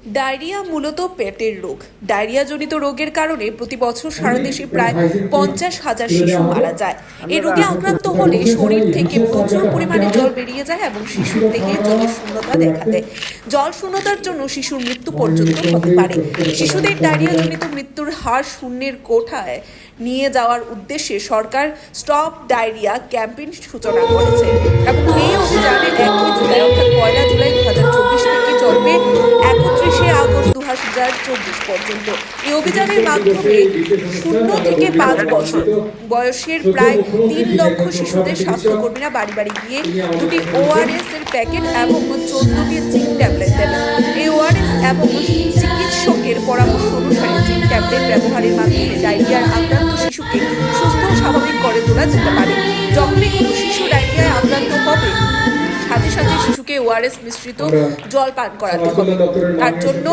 Diarrhoea মূলত পেটের রোগ। ডায়রিয়াজনিত রোগের কারণে প্রতি বছর সারা দেশে প্রায় 50,000 শিশু মারা যায়। এই রোগে আক্রান্ত হলে শরীর থেকে প্রচুর পরিমাণে জল বেরিয়ে যায় এবং শিশুর দেহে জলের শূন্যতা দেখা দেয়। জল শূন্যতার জন্য শিশুর মৃত্যু পর্যন্ত হতে পারে। শিশুদের ডায়রিয়াজনিত মৃত্যুর হার শূন্যের কোঠায় নিয়ে যাওয়ার উদ্দেশ্যে সরকার স্টপ ডায়রিয়া ক্যাম্পেইন সূচনা করেছে এবং এই অভিযানে 1 জুলাই অর্থাৎ 1 জুলাই 2024 থেকে চলবে 31 আগস্ট 2024 পর্যন্ত। এই অভিযানের মাধ্যমে 0 থেকে 5 বছর বয়সের প্রায় 3 লক্ষ শিশুদের স্বাস্থ্যকর্মীরা বাড়ি বাড়ি গিয়ে 2টি ORS এর প্যাকেট এবং 14টি জিঙ্ক ট্যাবলেট দেবেন। এই ORS এবং চিকিৎসকের পরামর্শ অনুসারে জিঙ্ক ট্যাবলেট ব্যবহারের মাধ্যমে ডায়রিয়ার আক্রান্ত শিশুকে সুস্থ ও স্বাভাবিক করে তোলা যেতে পারে। যখনই কোনো শিশু ডায়রিয়ায় আক্রান্ত হবে সাথে সাথে শিশুকে ORS মিশ্রিত জল পান করাতে হবে। তার জন্য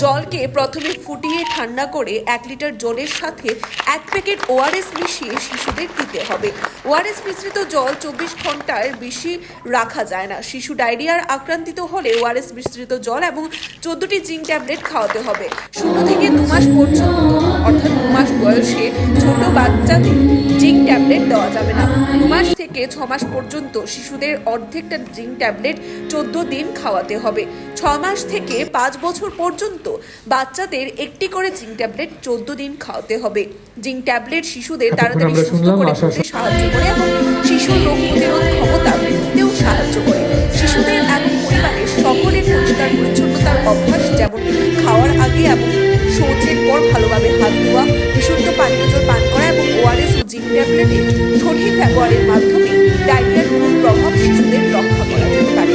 জলকে প্রথমে ফুটিয়ে ঠান্ডা করে 1 লিটার জলের সাথে 1 প্যাকেট ORS মিশিয়ে শিশুদের দিতে হবে। ORS মিশ্রিত জল 24 ঘন্টার বেশি রাখা যায় না। শিশু ডায়রিয়ার আক্রান্তিত হলে ORS মিশ্রিত জল এবং 14টি জিঙ্ক ট্যাবলেট খাওয়াতে হবে। 0 থেকে 2 মাস পর্যন্ত অর্থাৎ 2 মাস বয়সে ছোট বাচ্চাদের জিঙ্ক ট্যাবলেট দেওয়া যাবে না। 2 মাস থেকে 6 মাস পর্যন্ত শিশুদের অর্ধেকটা জিঙ্ক ট্যাবলেট 14 দিন খাওয়াতে হবে। 6 মাস থেকে 5 বছর পর্যন্ত বাচ্চাদের একটি করে জিঙ্ক ট্যাবলেট 14 দিন খাওয়াতে হবে। জিঙ্ক ট্যাবলেট শিশুদের তাড়াতাড়ি সুস্থ করে তুলতে সাহায্য করে এবং শিশুর রোগ প্রতিরোধ ক্ষমতা বৃদ্ধিতেও সাহায্য করে। শিশুদের এবং পরিবারের সকলের পরিষ্কার পরিচ্ছন্নতার অভ্যাস, যেমন খাওয়ার আগে এবং শৌচের পর ভালোভাবে হাত ধোয়া, বিশুদ্ধ পানীয় জল পান করা এবং ORS ও জিঙ্ক ট্যাবলেটের সঠিক ব্যবহারের মাধ্যমে ডায়রিয়ার কুপ্রভাব শিশুদের রক্ষা করা যেতে পারে।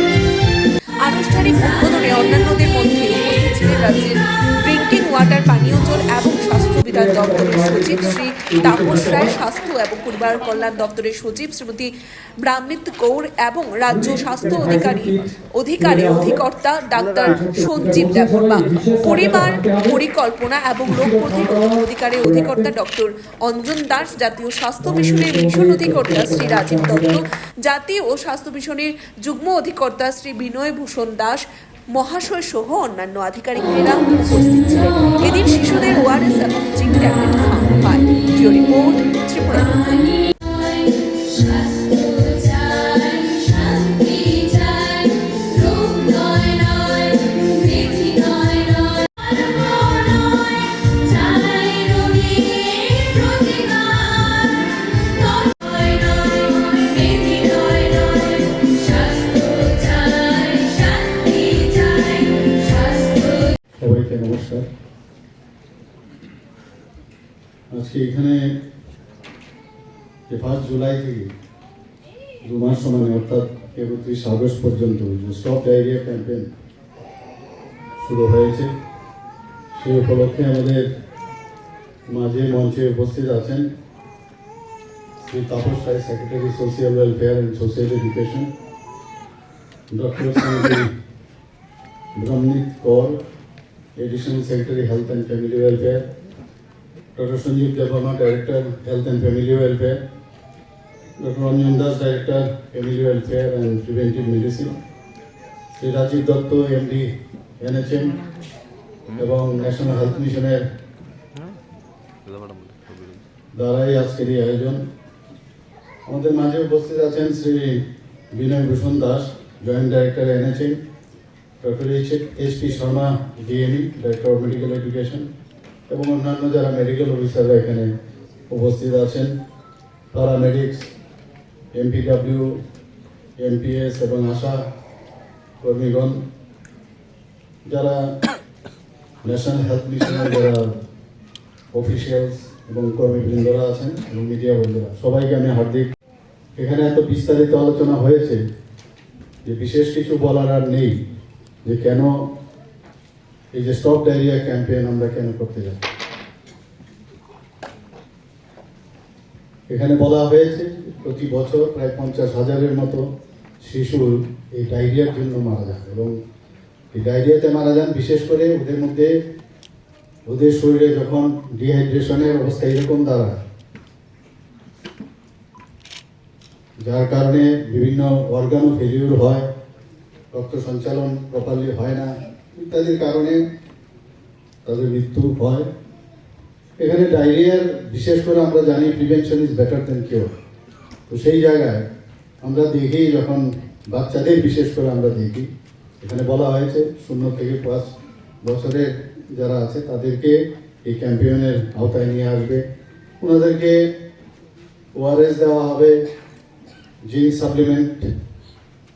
আনুষ্ঠানিক উদ্বোধনে অন্যান্যদের মধ্যে উপস্থিত ছিলেন রাজ্যের ড্রিঙ্কিং ওয়াটার, পানীয় জল এবং স্বাস্থ্য বিধান দপ্তরের সচিব শ্রী তাপস রায়, স্বাস্থ্য এবং পরিবার কল্যাণ দপ্তরের সচিব শ্রীমতী ব্রাহ্মিত কৌর এবং রাজ্য স্বাস্থ্য অধিকর্তা ডাক্তার সঞ্জীব দেববর্মা, পরিবার পরিকল্পনা এবং রোগ প্রতিরোধ অধিকারের অধিকর্তা ডক্টর অঞ্জন দাস, জাতীয় স্বাস্থ্য মিশনের মিশন অধিকর্তা শ্রী রাজীব দত্ত, জাতীয় স্বাস্থ্য মিশনের যুগ্ম অধিকর্তা শ্রী বিনয় ভূষণ দাস মহাশয় সহ অন্যান্য আধিকারিকেরা উপস্থিত ছিলেন। এদিন শিশুদের ORS এবং জিঙ্ক ট্যাবলেট খাওয়ানো হয়। Video report, Tripura. সবাইকে নমস্কার। আজকে এখানে 1 জুলাই থেকে 2 মাস সময় অর্থাৎ 31 আগস্ট পর্যন্ত যে স্টপ ডায়রিয়া ক্যাম্পেইন শুরু হয়েছে, সেই উপলক্ষে আমাদের মাঝে মঞ্চে উপস্থিত আছেন Shri Tapas Roy, secretary social welfare and social education, doctor Brahmit Kaur, Additional Secretary Health and Family Welfare, Dr. Sanjeev Devarma, Director Health and Family Welfare, Dr. Anjan Das, Director Family Welfare and Preventive Medicine, Sri Rajiv Dotto, MD NHM এবং national health মিশনের দ্বারাই আজকের এই আয়োজন। আমাদের মাঝে উপস্থিত আছেন Shri Binay Bhushan Das, joint director NHM, doctor HP Sharma, DME, director of medical education, এবং অন্যান্য যারা মেডিকেল অফিসাররা এখানে উপস্থিত আছেন, প্যারামেডিক্স, MPW, MPS এবং আশা কর্মীগণ, যারা ন্যাশনাল হেলথ মিশনের যারা অফিসিয়ালস এবং কর্মীবৃন্দরা আছেন এবং মিডিয়া বন্ধুরা, সবাইকে আমি হার্দিক। এখানে এত বিস্তারিত আলোচনা হয়েছে যে বিশেষ কিছু বলার আর নেই যে কেন এই যে স্টপ ডায়রিয়া ক্যাম্পেইন আমরা কেন করতে যাই। এখানে বলা হয়েছে প্রতি বছর প্রায় 50,000-এর মতো শিশু এই ডায়রিয়ার জন্য মারা যান এবং এই ডায়রিয়াতে মারা যান। বিশেষ করে ওদের শরীরে যখন ডিহাইড্রেশনের অবস্থা এরকম দাঁড়ায়, যার কারণে বিভিন্ন অর্গানও ফেলিউর হয়, রক্ত সঞ্চালন প্রপারলি হয় না, ইত্যাদির কারণে তাদের মৃত্যু হয়। এখানে ডায়রিয়ার বিশেষ করে আমরা জানি prevention is better then cure. তো সেই জায়গায় আমরা দেখি যখন বাচ্চাদের বিশেষ করে আমরা দেখি, এখানে বলা হয়েছে 0 থেকে 5 বছরের যারা আছে তাদেরকে এই ক্যাম্পেইনের আওতায় নিয়ে আসবে। ওনাদেরকে ওআরএস দেওয়া হবে, জিঙ্ক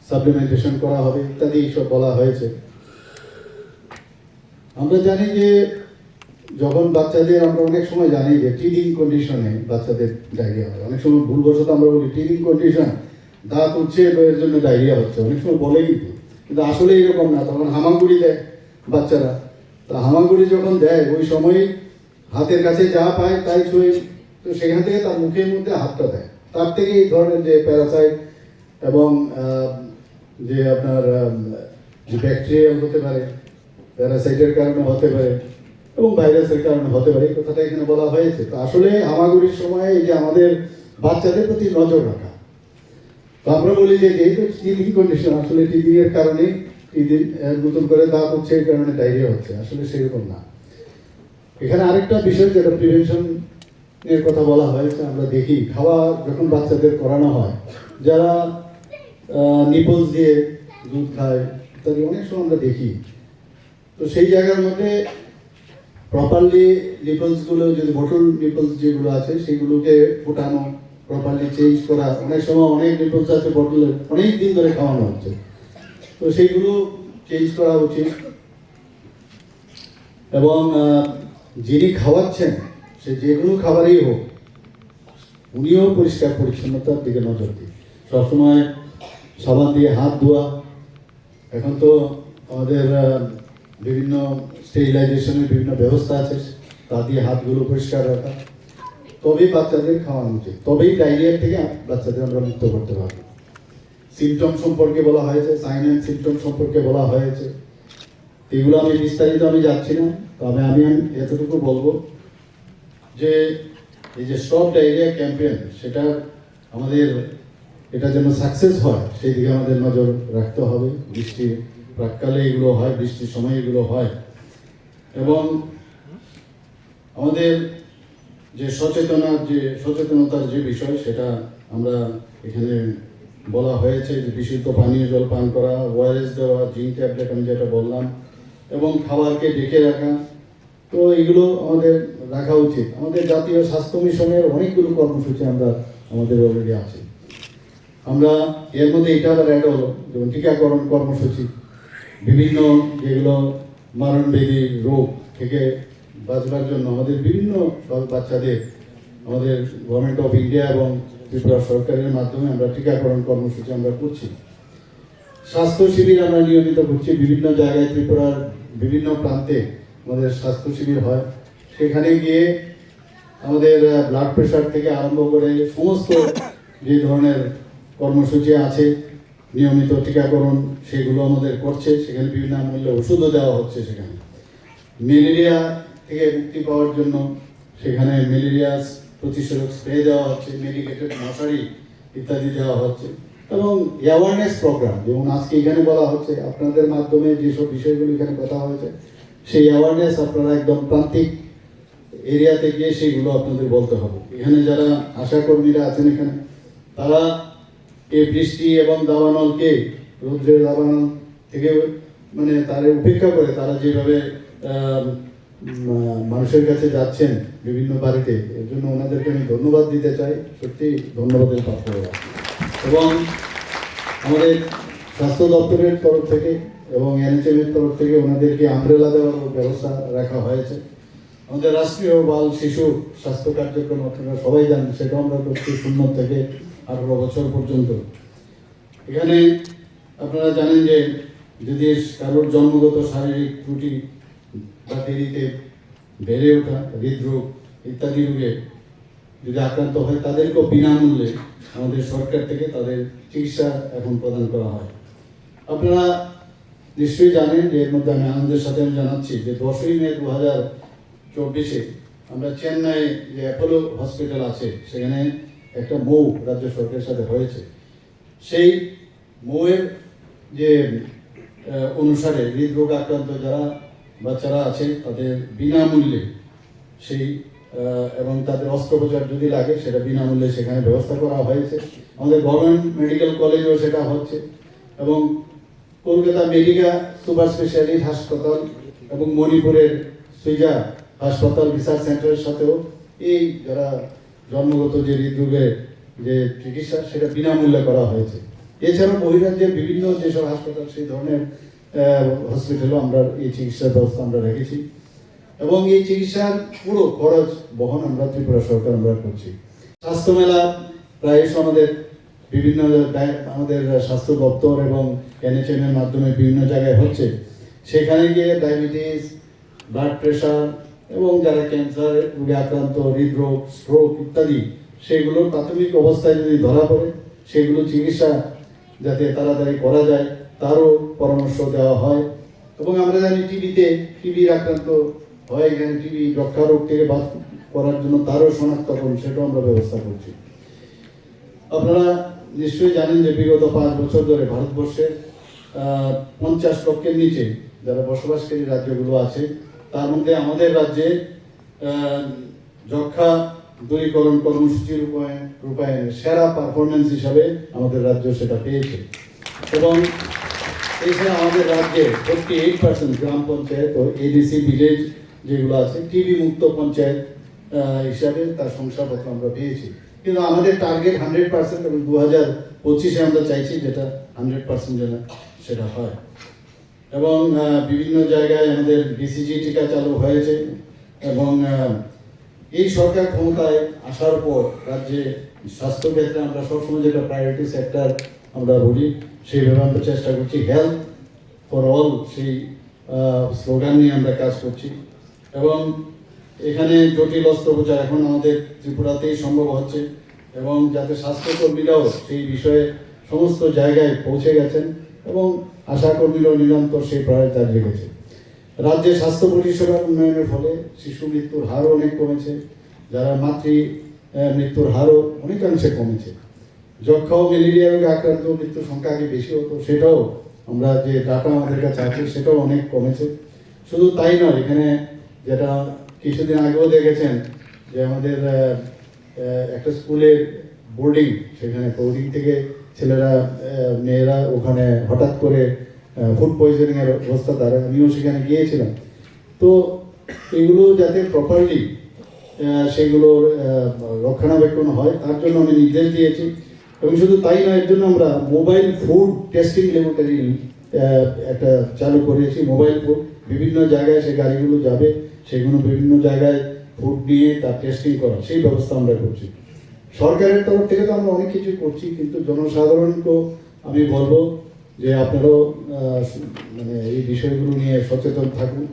সাপ্লিমেন্টেশন করা হবে ইত্যাদি সব বলা হয়েছে। আমরা জানি যে যখন বাচ্চাদের আমরা অনেক সময় জানি যে টিডিং কন্ডিশনে বাচ্চাদের ডায়রিয়া হয়। অনেক সময় ভুলবশত আমরা বলি টিডিং কন্ডিশন, দাঁত উঠছে এর জন্য ডায়রিয়া হচ্ছে, অনেক সময় বলে কিন্তু আসলে এরকম না। তখন হামাগুড়ি দেয় বাচ্চারা, তা হামাগুড়ি যখন দেয় ওই সময় হাতের কাছে যা পায় তাই ছুঁয়ে, তো সেখান থেকে তার মুখের মধ্যে হাতটা দেয়, তার থেকে এই ধরনের যে প্যারাসাইট এবং যে আপনার যে ব্যাকটেরিয়া হতে পারে, প্যারাসাইটের কারণে হতে পারে এবং ভাইরাসের কারণে হতে পারে, এই কথাটা এখানে বলা হয়েছে। তো আসলে হামাগুড়ির সময় এই যে আমাদের বাচ্চাদের প্রতি নজর রাখা, তো আমরা বলি যে যেহেতু টিডিং কন্ডিশন, আসলে টিডিং এর কারণে নতুন করে দাঁত হচ্ছে, এই কারণে ডায়রিয়া হচ্ছে, আসলে সেরকম না। এখানে আরেকটা বিষয় যেটা প্রিভেনশন এর কথা বলা হয়েছে, আমরা দেখি খাওয়া যখন বাচ্চাদের করানো হয়, যারা নিপলস দিয়ে দুধ খায় ইত্যাদি অনেক সময় আমরা দেখি, তো সেই জায়গার মধ্যে প্রপারলি নিপলসগুলো, যদি বোটল নিপলস যেগুলো আছে সেগুলোকে ফোটানো, প্রপারলি চেঞ্জ করা। অনেক সময় অনেক নিপলস আছে বোটলে অনেক দিন ধরে খাওয়ানো হচ্ছে, তো সেইগুলো চেঞ্জ করা উচিত। এবং যিনি খাওয়াচ্ছেন সে যে কোনো খাবারই হোক, উনিও পরিষ্কার পরিচ্ছন্নতার দিকে নজর দিন, সবসময় সাবান দিয়ে হাত ধোয়া। এখন তো আমাদের বিভিন্ন স্টেরিলাইজেশনের বিভিন্ন ব্যবস্থা আছে, তা দিয়ে হাতগুলো পরিষ্কার রাখা, তবেই বাচ্চাদের খাওয়ানো উচিত, তবেই ডায়রিয়া থেকে বাচ্চাদের আমরা মুক্ত করতে পারবো। সিমটম সম্পর্কে বলা হয়েছে, সাইন অ্যান্ড সিমটম সম্পর্কে বলা হয়েছে, এগুলো আমি বিস্তারিত যাচ্ছি না, তবে আমি এতটুকু বলবো যে এই যে স্টপ ডায়রিয়া ক্যাম্পেইন, সেটা আমাদের এটা যেন সাকসেস হয় সেই দিকে আমাদের নজর রাখতে হবে। বৃষ্টির প্রাককালে এগুলো হয়, বৃষ্টির সময় এগুলো হয়, এবং আমাদের যে সচেতনতার যে বিষয়, সেটা আমরা এখানে বলা হয়েছে যে বিশুদ্ধ পানীয় জল পান করা, ওআরএস দেওয়া, জিঙ্ক ট্যাবলেট আমি যেটা বললাম, এবং খাবারকে ঢেকে রাখা। তো এগুলো আমাদের রাখা উচিত। আমাদের জাতীয় স্বাস্থ্য মিশনের অনেকগুলো কর্মসূচি আমাদের অলরেডি আছে। আমরা এর মধ্যে এটা আবার অ্যাড হলো, যেমন টিকাকরণ কর্মসূচি, বিভিন্ন যেগুলো মারণবেদী রোগ থেকে বাঁচবার জন্য আমাদের বিভিন্ন বাচ্চাদের আমাদের গভর্নমেন্ট অফ ইন্ডিয়া এবং ত্রিপুরা সরকারের মাধ্যমে আমরা টিকাকরণ কর্মসূচি আমরা করছি। স্বাস্থ্য শিবির আমরা নিয়মিত করছি, বিভিন্ন জায়গায় ত্রিপুরার বিভিন্ন প্রান্তে আমাদের স্বাস্থ্য শিবির হয়। সেখানে গিয়ে আমাদের ব্লাড প্রেশার থেকে আরম্ভ করে সমস্ত যে ধরনের কর্মসূচি আছে, নিয়মিত টিকাকরণ, সেগুলো আমাদের করছে। সেখানে বিনামূল্যে ওষুধও দেওয়া হচ্ছে। সেখানে ম্যালেরিয়া থেকে মুক্তি পাওয়ার জন্য সেখানে ম্যালেরিয়া প্রতিষেধক স্প্রে দেওয়া হচ্ছে, মেডিকেটেড মশারি ইত্যাদি দেওয়া হচ্ছে, এবং অ্যাওয়ারনেস প্রোগ্রাম, যেমন আজকে এখানে বলা হচ্ছে, আপনাদের মাধ্যমে যেসব বিষয়গুলো এখানে কথা হয়েছে, সেই অ্যাওয়ারনেস আপনারা একদম প্রান্তিক এরিয়াতে গিয়ে সেইগুলো আপনাদের বলতে হবে। এখানে যারা আশাকর্মীরা আছেন এখানে, তারা এই বৃষ্টি এবং দাবানলকে, রৌদ্রের দাবানল থেকে তারা উপেক্ষা করে তারা যেভাবে মানুষের কাছে যাচ্ছেন বিভিন্ন বাড়িতে, এর জন্য ওনাদেরকে আমি ধন্যবাদ দিতে চাই, সত্যি ধন্যবাদের পাত্র। এবং আমাদের স্বাস্থ্য দপ্তরের তরফ থেকে এবং এনএচএম এর তরফ থেকে ওনাদেরকে আমব্রেলা দেওয়ার ব্যবস্থা রাখা হয়েছে। আমাদের রাষ্ট্রীয় বাল শিশু স্বাস্থ্য কার্যক্রম আপনারা সবাই জানেন, সেটা আমরা করছি 0 থেকে 18 বছর পর্যন্ত। এখানে আপনারা জানেন যে যদি কারোর জন্মগত শারীরিক ত্রুটি বা দেরিতে বেড়ে ওঠা, হৃদরোগ ইত্যাদি রোগে যদি আক্রান্ত হয়, তাদেরকেও বিনামূল্যে আমাদের সরকার থেকে তাদের চিকিৎসা এখন প্রদান করা হয়। আপনারা নিশ্চয়ই জানেন যে এর মধ্যে আমি আনন্দের সাথে জানাচ্ছি যে 10ই মে 2024 আমরা চেন্নাই যে অ্যাপোলো হসপিটাল আছে, সেখানে একটা মৌ রাজ্য সরকারের সাথে হয়েছে। সেই মৌয়ের যে অনুসারে হৃদরোগ আক্রান্ত যারা বাচ্চারা আছে তাদের বিনামূল্যে সেই এবং তাদের অস্ত্রোপচার যদি লাগে সেটা বিনামূল্যে সেখানে ব্যবস্থা করা হয়েছে। আমাদের গভর্নমেন্ট মেডিকেল কলেজেও সেটা হচ্ছে এবং কলকাতা মেডিকা সুপার স্পেশালিটি হাসপাতাল এবং মণিপুরের সুইজা হাসপাতাল রিসার্চ সেন্টারের সাথেও এই যারা জন্মগত যে হৃদরোগের যে চিকিৎসা সেটা বিনামূল্যে করা হয়েছে। এছাড়াও বহিরাজ্যের বিভিন্ন যেসব হাসপাতাল সেই ধরনের হসপিটালও আমরা এই চিকিৎসার ব্যবস্থা আমরা রেখেছি এবং এই চিকিৎসার পুরো খরচ বহন আমরা ত্রিপুরা সরকার আমরা করছি। স্বাস্থ্য মেলা প্রায়শ আমাদের বিভিন্ন আমাদের স্বাস্থ্য দপ্তর এবং NHM এর মাধ্যমে বিভিন্ন জায়গায় হচ্ছে। সেখানে গিয়ে ডায়াবেটিস, ব্লাড প্রেশার এবং যারা ক্যান্সার রোগে আক্রান্ত, হৃদরোগ, স্ট্রোক ইত্যাদি সেগুলোর প্রাথমিক অবস্থায় যদি ধরা পড়ে সেগুলো চিকিৎসা যাতে তাড়াতাড়ি করা যায় তারও পরামর্শ দেওয়া হয়। এবং আমরা জানি টিবির আক্রান্ত হয়, এখানে টিবি যক্ষা রোগ থেকে বাদ করার জন্য তারও শনাক্তকরণ সেটাও আমরা ব্যবস্থা করছি। আপনারা নিশ্চয়ই জানেন যে বিগত 5 বছর ধরে ভারতবর্ষে 50 লক্ষের নিচে যারা বসবাসকারী রাজ্যগুলো আছে তার মধ্যে আমাদের রাজ্যে যক্ষা দূরীকরণ কর্মসূচির রূপায়ণে সেরা পারফরমেন্স হিসাবে আমাদের রাজ্য সেটা পেয়েছে। এবং এছাড়া আমাদের রাজ্যে 48% গ্রাম পঞ্চায়েত ও ADC ভিলেজ যেগুলো আছে টিবি মুক্ত পঞ্চায়েত হিসাবে তার শংসাপত্র আমরা পেয়েছি। কিন্তু আমাদের টার্গেট 100% এবং 2025-এ আমরা চাইছি যেটা 100% যেন সেটা হয়। এবং বিভিন্ন জায়গায় আমাদের BCG টিকা চালু হয়েছে এবং এই সরকার ক্ষমতায় আসার পর রাজ্যে স্বাস্থ্যক্ষেত্রে আমরা সবসময় যেটা প্রায়োরিটি সেক্টর আমরা বলি সেইভাবে আমরা চেষ্টা করছি। হেলথ ফর অল সেই স্লোগান নিয়ে আমরা কাজ করছি এবং এখানে জটিল অস্ত্রোপচার এখন আমাদের ত্রিপুরাতেই সম্ভব হচ্ছে এবং যাতে স্বাস্থ্যকর্মীরাও সেই বিষয়ে সমস্ত জায়গায় পৌঁছে গেছেন এবং আশাকর্মীরাও নিরন্তর সেই প্রয়াস জারি রেখেছে। রাজ্যে স্বাস্থ্য পরিষেবার উন্নয়নের ফলে শিশু মৃত্যুর হারও অনেক কমেছে, যারা মাতৃ মৃত্যুর হারও অনেকাংশে কমেছে। যক্ষা ও ম্যালেরিয়া রোগে আক্রান্ত মৃত্যুর সংখ্যা আগে বেশি হতো, সেটাও আমরা যে ডাটা আমাদের কাছে আছে সেটাও অনেক কমেছে। শুধু তাই নয়, এখানে যেটা কিছুদিন আগেও দেখেছেন যে আমাদের একটা স্কুলের বোর্ডিং, সেখানে বোর্ডিং থেকে ছেলেরা মেয়েরা ওখানে হঠাৎ করে ফুড পয়জনিংয়ের অবস্থা দাঁড়ায়। আমিও সেখানে গিয়েছিলাম। তো এগুলো যাতে প্রপারলি সেগুলোর রক্ষণাবেক্ষণ হয় তার জন্য আমি নির্দেশ দিয়েছি। এবং শুধু তাই নয়, এর জন্য আমরা মোবাইল ফুড টেস্টিং ল্যাবরেটরি একটা চালু করেছি। মোবাইল ফুড বিভিন্ন জায়গায় সে গাড়িগুলো যাবে, সেগুলো বিভিন্ন জায়গায় ফুড নিয়ে তার টেস্টিং করা, সেই ব্যবস্থা আমরা করছি। সরকারের তরফ থেকে তো আমরা অনেক কিছু করছি, কিন্তু জনসাধারণকেও আমি বলবো যে আপনারাও মানে এই বিষয়গুলো নিয়ে সচেতন থাকুন।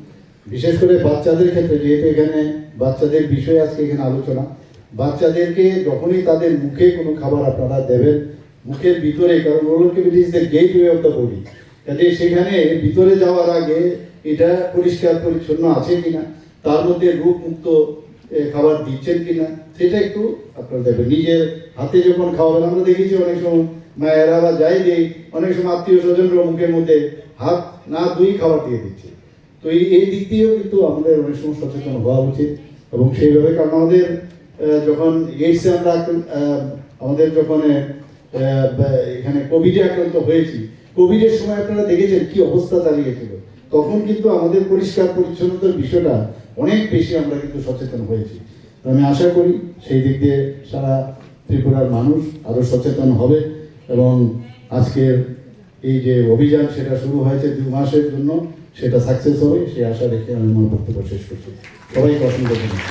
বিশেষ করে বাচ্চাদের ক্ষেত্রে, যেহেতু এখানে বাচ্চাদের বিষয়ে আজকে এখানে আলোচনা, বাচ্চাদেরকে যখনই তাদের মুখে কোনো খাবার আপনারা দেবেন, মুখের ভিতরে, কারণ it is the gateway of the body, কাজে সেখানে ভিতরে যাওয়ার আগে এটা পরিষ্কার পরিচ্ছন্ন আছে কিনা, তার মধ্যে রোগমুক্ত খাবার দিচ্ছেন কিনা সেটা একটু আপনারা দেখবেন। নিজের হাতে যখন খাওয়াবেন, আমরা দেখেছি অনেক সময় মায়েরা বা যাই দিই, অনেক সময় আত্মীয় স্বজনরা মুখের মধ্যে হাত না ধুই খাবার দিয়ে দিচ্ছে। তো এই দিক দিয়েও কিন্তু আমাদের অনেক সময় সচেতন হওয়া উচিত। এবং সেইভাবে, কারণ আমাদের যখন এইডসে আমরা আমাদের যখন এখানে কোভিডে আক্রান্ত হয়েছি, কোভিডের সময় আপনারা দেখেছেন কি অবস্থা দাঁড়িয়েছিল, তখন কিন্তু আমাদের পরিষ্কার পরিচ্ছন্নতার বিষয়টা অনেক বেশি আমরা কিন্তু সচেতন হয়েছি। তো আমি আশা করি সেই দিক দিয়ে সারা ত্রিপুরার মানুষ আরও সচেতন হবে এবং আজকের এই যে অভিযান সেটা শুরু হয়েছে 2 মাসের জন্য, সেটা সাকসেস হবে সেই আশা রেখে আমি আমার বক্তব্য শেষ করছি। সবাইকে অসংখ্য ধন্যবাদ।